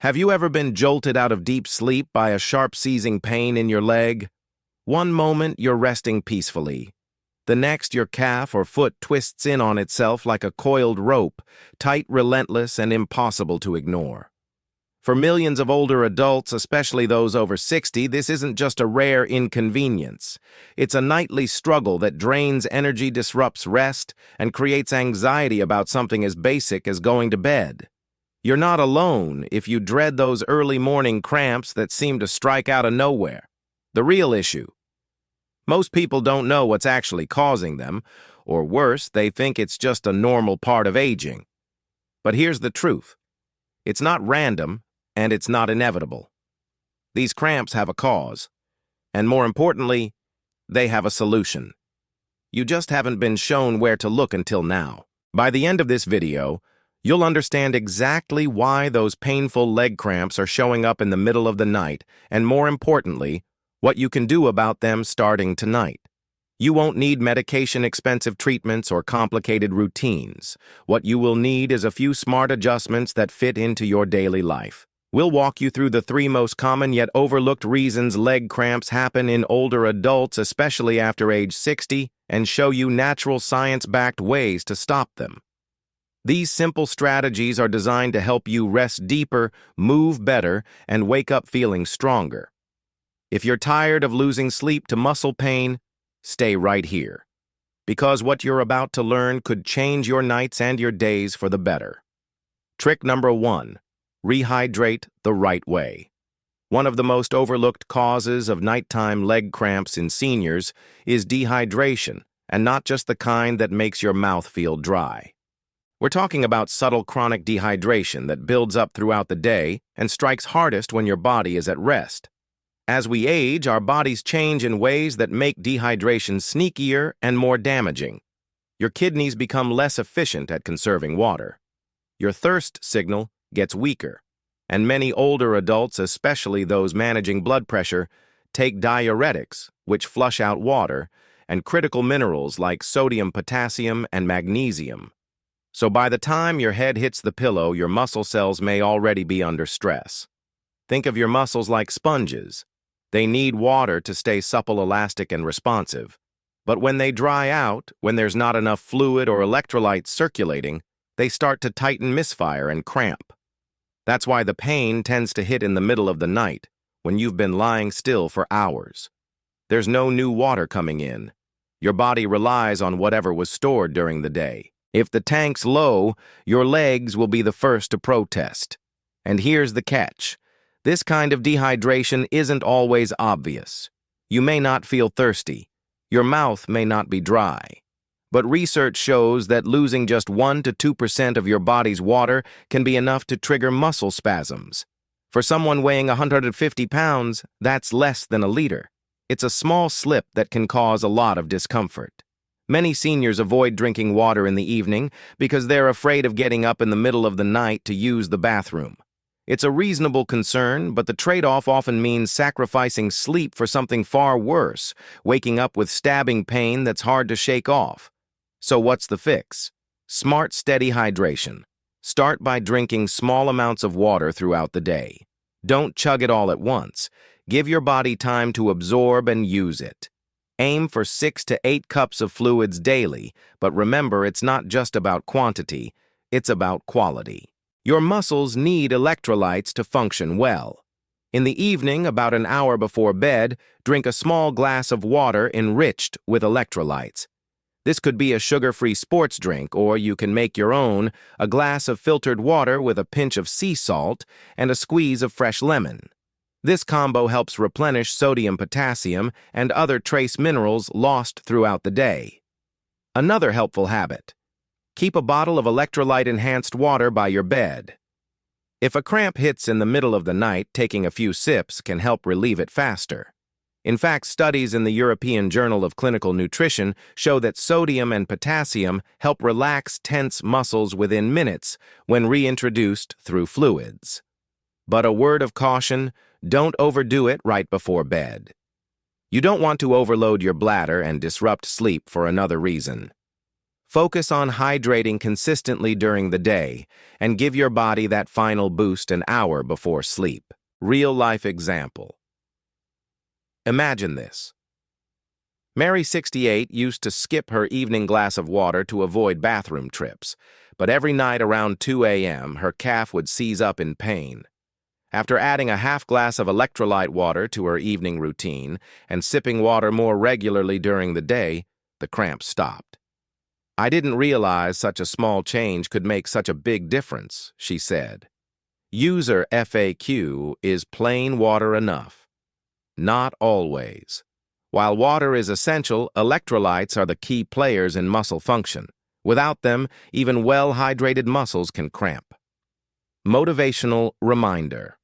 Have you ever been jolted out of deep sleep by a sharp seizing pain in your leg? One moment you're resting peacefully. The next your calf or foot twists in on itself like a coiled rope, tight, relentless, and impossible to ignore. For millions of older adults, especially those over 60, this isn't just a rare inconvenience. It's a nightly struggle that drains energy, disrupts rest, and creates anxiety about something as basic as going to bed. You're not alone if you dread those early morning cramps that seem to strike out of nowhere. The real issue: most people don't know what's actually causing them, or worse, they think it's just a normal part of aging. But here's the truth. It's not random, and it's not inevitable. These cramps have a cause, and more importantly, they have a solution. You just haven't been shown where to look until now. By the end of this video, you'll understand exactly why those painful leg cramps are showing up in the middle of the night, and more importantly, what you can do about them starting tonight. You won't need medication, expensive treatments, or complicated routines. What you will need is a few smart adjustments that fit into your daily life. We'll walk you through the 3 most common yet overlooked reasons leg cramps happen in older adults, especially after age 60, and show you natural science-backed ways to stop them. These simple strategies are designed to help you rest deeper, move better, and wake up feeling stronger. If you're tired of losing sleep to muscle pain, stay right here, because what you're about to learn could change your nights and your days for the better. Trick number 1, rehydrate the right way. One of the most overlooked causes of nighttime leg cramps in seniors is dehydration, and not just the kind that makes your mouth feel dry. We're talking about subtle chronic dehydration that builds up throughout the day and strikes hardest when your body is at rest. As we age, our bodies change in ways that make dehydration sneakier and more damaging. Your kidneys become less efficient at conserving water. Your thirst signal gets weaker, and many older adults, especially those managing blood pressure, take diuretics, which flush out water, and critical minerals like sodium, potassium, and magnesium. So by the time your head hits the pillow, your muscle cells may already be under stress. Think of your muscles like sponges. They need water to stay supple, elastic, and responsive. But when they dry out, when there's not enough fluid or electrolytes circulating, they start to tighten, misfire, and cramp. That's why the pain tends to hit in the middle of the night, when you've been lying still for hours. There's no new water coming in. Your body relies on whatever was stored during the day. If the tank's low, your legs will be the first to protest. And here's the catch. This kind of dehydration isn't always obvious. You may not feel thirsty. Your mouth may not be dry. But research shows that losing just 1 to 2% of your body's water can be enough to trigger muscle spasms. For someone weighing 150 pounds, that's less than a liter. It's a small slip that can cause a lot of discomfort. Many seniors avoid drinking water in the evening because they're afraid of getting up in the middle of the night to use the bathroom. It's a reasonable concern, but the trade-off often means sacrificing sleep for something far worse, waking up with stabbing pain that's hard to shake off. So what's the fix? Smart, steady hydration. Start by drinking small amounts of water throughout the day. Don't chug it all at once. Give your body time to absorb and use it. Aim for 6 to 8 cups of fluids daily, but remember, it's not just about quantity, it's about quality. Your muscles need electrolytes to function well. In the evening, about an hour before bed, drink a small glass of water enriched with electrolytes. This could be a sugar-free sports drink, or you can make your own, a glass of filtered water with a pinch of sea salt and a squeeze of fresh lemon. This combo helps replenish sodium, potassium, and other trace minerals lost throughout the day. Another helpful habit: keep a bottle of electrolyte-enhanced water by your bed. If a cramp hits in the middle of the night, taking a few sips can help relieve it faster. In fact, studies in the European Journal of Clinical Nutrition show that sodium and potassium help relax tense muscles within minutes when reintroduced through fluids. But a word of caution: don't overdo it right before bed. You don't want to overload your bladder and disrupt sleep for another reason. Focus on hydrating consistently during the day and give your body that final boost an hour before sleep. Real-life example. Imagine this. Mary, 68, used to skip her evening glass of water to avoid bathroom trips, but every night around 2 a.m., her calf would seize up in pain. After adding a half glass of electrolyte water to her evening routine and sipping water more regularly during the day, the cramps stopped. "I didn't realize such a small change could make such a big difference," she said. User FAQ: is plain water enough? Not always. While water is essential, electrolytes are the key players in muscle function. Without them, even well-hydrated muscles can cramp. Motivational reminder.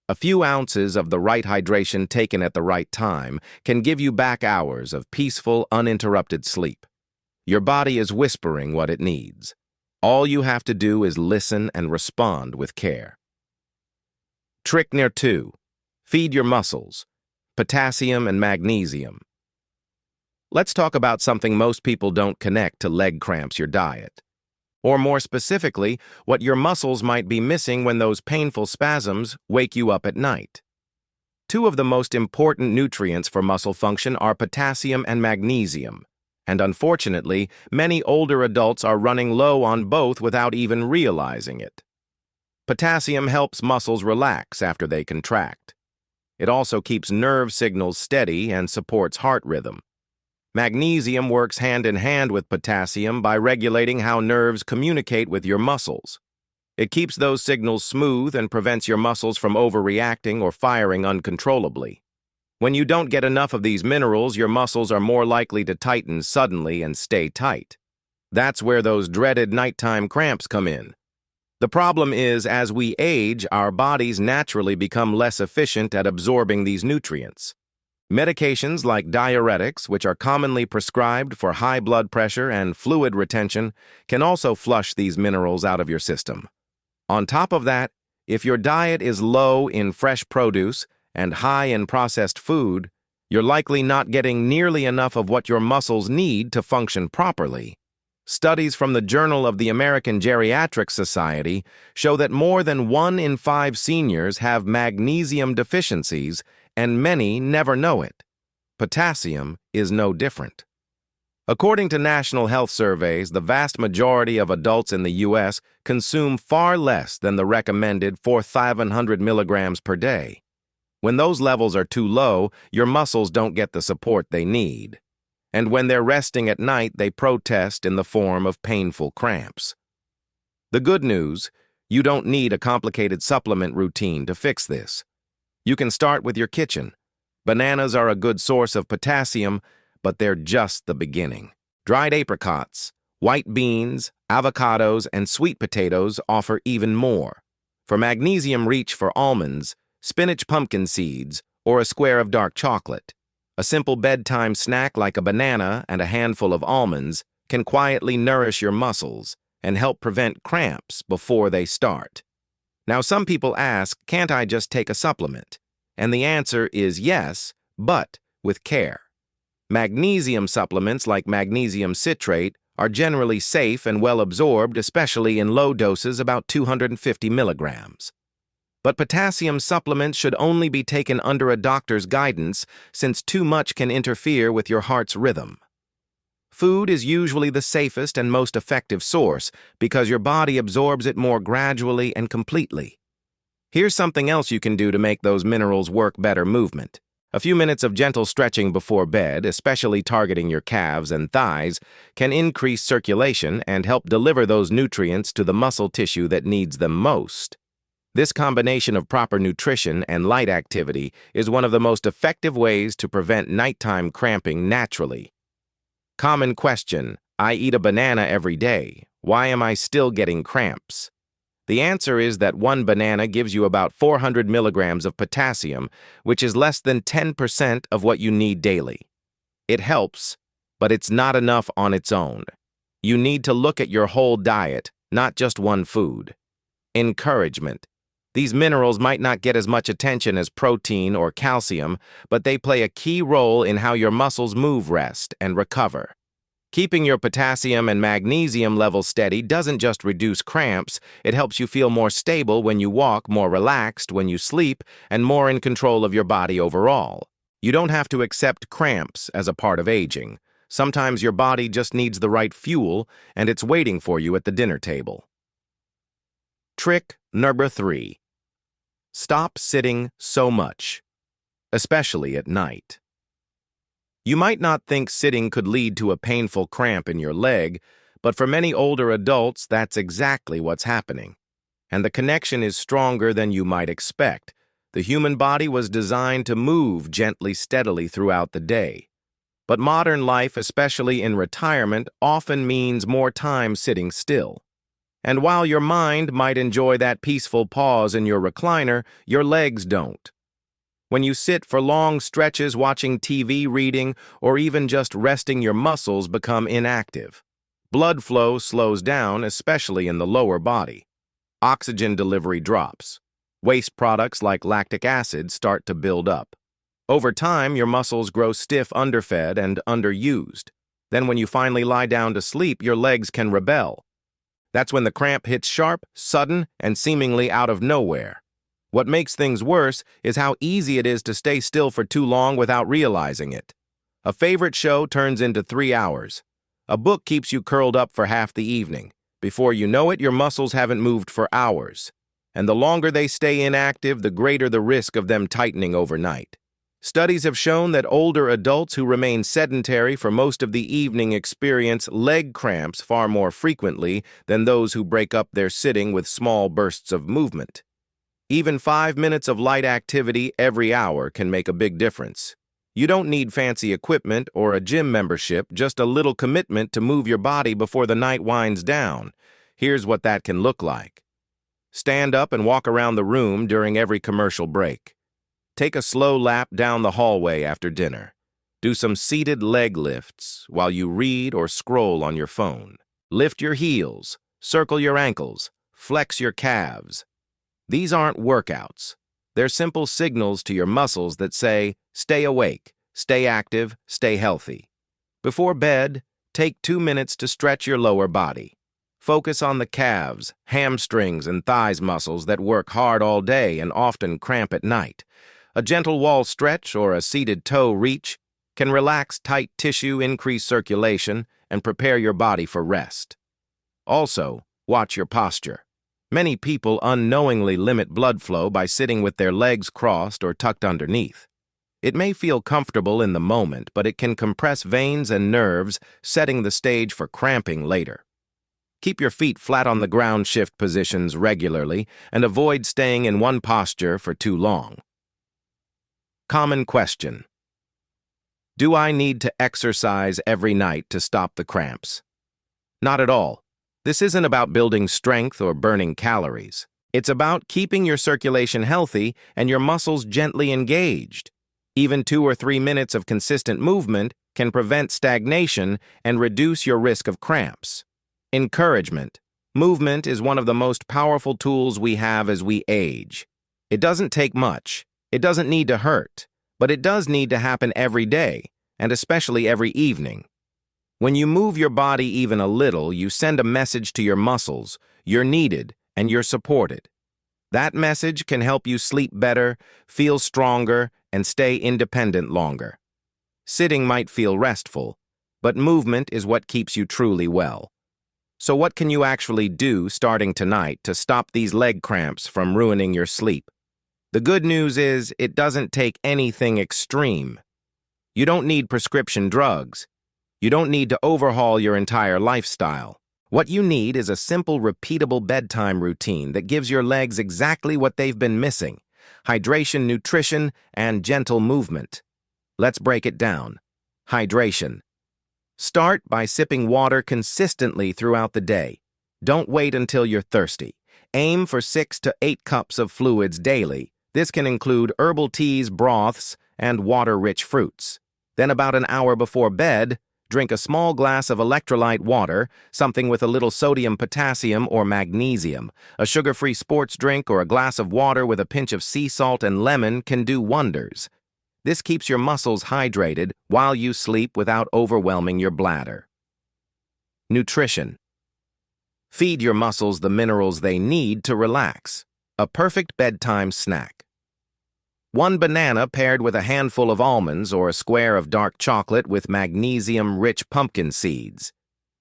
A few ounces of the right hydration taken at the right time can give you back hours of peaceful, uninterrupted sleep. Your body is whispering what it needs. All you have to do is listen and respond with care. Trick number 2. Feed your muscles. Potassium and magnesium. Let's talk about something most people don't connect to leg cramps: your diet. Or more specifically, what your muscles might be missing when those painful spasms wake you up at night. Two of the most important nutrients for muscle function are potassium and magnesium, and unfortunately, many older adults are running low on both without even realizing it. Potassium helps muscles relax after they contract. It also keeps nerve signals steady and supports heart rhythm. Magnesium works hand in hand with potassium by regulating how nerves communicate with your muscles. It keeps those signals smooth and prevents your muscles from overreacting or firing uncontrollably. When you don't get enough of these minerals, your muscles are more likely to tighten suddenly and stay tight. That's where those dreaded nighttime cramps come in. The problem is, as we age, our bodies naturally become less efficient at absorbing these nutrients. Medications like diuretics, which are commonly prescribed for high blood pressure and fluid retention, can also flush these minerals out of your system. On top of that, if your diet is low in fresh produce and high in processed food, you're likely not getting nearly enough of what your muscles need to function properly. Studies from the Journal of the American Geriatric Society show that more than 1 in 5 seniors have magnesium deficiencies, and many never know it. Potassium is no different. According to national health surveys, the vast majority of adults in the U.S. consume far less than the recommended 4,500 milligrams per day. When those levels are too low, your muscles don't get the support they need. And when they're resting at night, they protest in the form of painful cramps. The good news: you don't need a complicated supplement routine to fix this. You can start with your kitchen. Bananas are a good source of potassium, but they're just the beginning. Dried apricots, white beans, avocados, and sweet potatoes offer even more. For magnesium, reach for almonds, spinach pumpkin seeds, or a square of dark chocolate. A simple bedtime snack like a banana and a handful of almonds can quietly nourish your muscles and help prevent cramps before they start. Now, some people ask, can't I just take a supplement? And the answer is yes, but with care. Magnesium supplements like magnesium citrate are generally safe and well absorbed, especially in low doses, about 250 milligrams. But potassium supplements should only be taken under a doctor's guidance, since too much can interfere with your heart's rhythm. Food is usually the safest and most effective source because your body absorbs it more gradually and completely. Here's something else you can do to make those minerals work better: movement. A few minutes of gentle stretching before bed, especially targeting your calves and thighs, can increase circulation and help deliver those nutrients to the muscle tissue that needs them most. This combination of proper nutrition and light activity is one of the most effective ways to prevent nighttime cramping naturally. Common question: I eat a banana every day. Why am I still getting cramps? The answer is that one banana gives you about 400 milligrams of potassium, which is less than 10% of what you need daily. It helps, but it's not enough on its own. You need to look at your whole diet, not just one food. Encouragement. These minerals might not get as much attention as protein or calcium, but they play a key role in how your muscles move, rest, and recover. Keeping your potassium and magnesium levels steady doesn't just reduce cramps, it helps you feel more stable when you walk, more relaxed when you sleep, and more in control of your body overall. You don't have to accept cramps as a part of aging. Sometimes your body just needs the right fuel, and it's waiting for you at the dinner table. Trick number 3. Stop sitting so much, especially at night. You might not think sitting could lead to a painful cramp in your leg, but for many older adults, that's exactly what's happening. And the connection is stronger than you might expect. The human body was designed to move gently, steadily throughout the day. But modern life, especially in retirement, often means more time sitting still. And while your mind might enjoy that peaceful pause in your recliner, your legs don't. When you sit for long stretches watching TV, reading, or even just resting, your muscles become inactive. Blood flow slows down, especially in the lower body. Oxygen delivery drops. Waste products like lactic acid start to build up. Over time, your muscles grow stiff, underfed, and underused. Then when you finally lie down to sleep, your legs can rebel. That's when the cramp hits sharp, sudden, and seemingly out of nowhere. What makes things worse is how easy it is to stay still for too long without realizing it. A favorite show turns into 3 hours. A book keeps you curled up for half the evening. Before you know it, your muscles haven't moved for hours. And the longer they stay inactive, the greater the risk of them tightening overnight. Studies have shown that older adults who remain sedentary for most of the evening experience leg cramps far more frequently than those who break up their sitting with small bursts of movement. Even 5 minutes of light activity every hour can make a big difference. You don't need fancy equipment or a gym membership, just a little commitment to move your body before the night winds down. Here's what that can look like. Stand up and walk around the room during every commercial break. Take a slow lap down the hallway after dinner. Do some seated leg lifts while you read or scroll on your phone. Lift your heels, circle your ankles, flex your calves. These aren't workouts. They're simple signals to your muscles that say, stay awake, stay active, stay healthy. Before bed, take 2 minutes to stretch your lower body. Focus on the calves, hamstrings, and thighs muscles that work hard all day and often cramp at night. A gentle wall stretch or a seated toe reach can relax tight tissue, increase circulation, and prepare your body for rest. Also, watch your posture. Many people unknowingly limit blood flow by sitting with their legs crossed or tucked underneath. It may feel comfortable in the moment, but it can compress veins and nerves, setting the stage for cramping later. Keep your feet flat on the ground, shift positions regularly, and avoid staying in one posture for too long. Common question: do I need to exercise every night to stop the cramps? Not at all. This isn't about building strength or burning calories. It's about keeping your circulation healthy and your muscles gently engaged. Even 2 or 3 minutes of consistent movement can prevent stagnation and reduce your risk of cramps. Encouragement. Movement is one of the most powerful tools we have as we age. It doesn't take much. It doesn't need to hurt, but it does need to happen every day, and especially every evening. When you move your body even a little, you send a message to your muscles: you're needed and you're supported. That message can help you sleep better, feel stronger, and stay independent longer. Sitting might feel restful, but movement is what keeps you truly well. So what can you actually do starting tonight to stop these leg cramps from ruining your sleep? The good news is it doesn't take anything extreme. You don't need prescription drugs. You don't need to overhaul your entire lifestyle. What you need is a simple, repeatable bedtime routine that gives your legs exactly what they've been missing: hydration, nutrition, and gentle movement. Let's break it down. Hydration. Start by sipping water consistently throughout the day. Don't wait until you're thirsty. Aim for 6 to 8 cups of fluids daily. This can include herbal teas, broths, and water-rich fruits. Then about an hour before bed, drink a small glass of electrolyte water, something with a little sodium, potassium, or magnesium. A sugar-free sports drink or a glass of water with a pinch of sea salt and lemon can do wonders. This keeps your muscles hydrated while you sleep without overwhelming your bladder. Nutrition. Feed your muscles the minerals they need to relax. A perfect bedtime snack. One banana paired with a handful of almonds or a square of dark chocolate with magnesium-rich pumpkin seeds.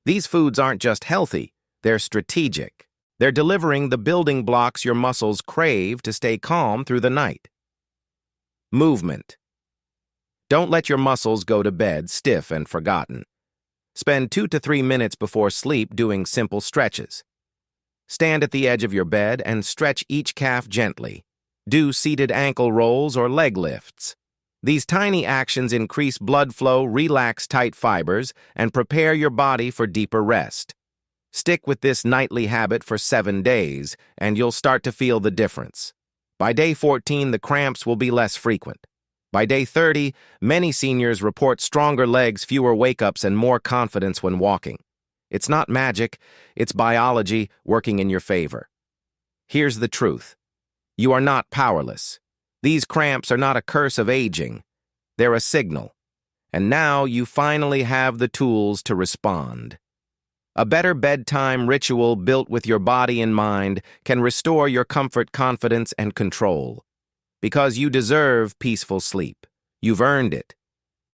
These foods aren't just healthy, they're strategic. They're delivering the building blocks your muscles crave to stay calm through the night. Movement. Don't let your muscles go to bed stiff and forgotten. Spend 2 to 3 minutes before sleep doing simple stretches. Stand at the edge of your bed and stretch each calf gently. Do seated ankle rolls or leg lifts. These tiny actions increase blood flow, relax tight fibers, and prepare your body for deeper rest. Stick with this nightly habit for 7 days, and you'll start to feel the difference. By day 14, the cramps will be less frequent. By day 30, many seniors report stronger legs, fewer wake-ups, and more confidence when walking. It's not magic, it's biology working in your favor. Here's the truth. You are not powerless. These cramps are not a curse of aging. They're a signal. And now you finally have the tools to respond. A better bedtime ritual built with your body in mind can restore your comfort, confidence, and control. Because you deserve peaceful sleep. You've earned it.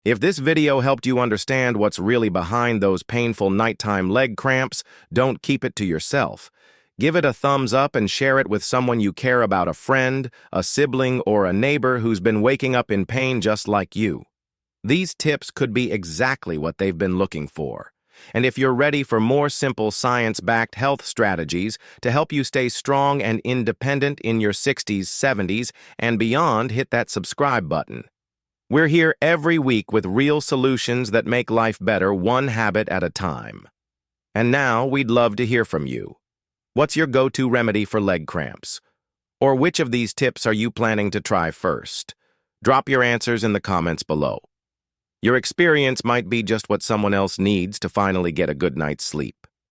If this video helped you understand what's really behind those painful nighttime leg cramps, don't keep it to yourself. Give it a thumbs up and share it with someone you care about, a friend, a sibling, or a neighbor who's been waking up in pain just like you. These tips could be exactly what they've been looking for. And if you're ready for more simple science-backed health strategies to help you stay strong and independent in your 60s, 70s, and beyond, hit that subscribe button. We're here every week with real solutions that make life better, one habit at a time. And now we'd love to hear from you. What's your go-to remedy for leg cramps? Or which of these tips are you planning to try first? Drop your answers in the comments below. Your experience might be just what someone else needs to finally get a good night's sleep.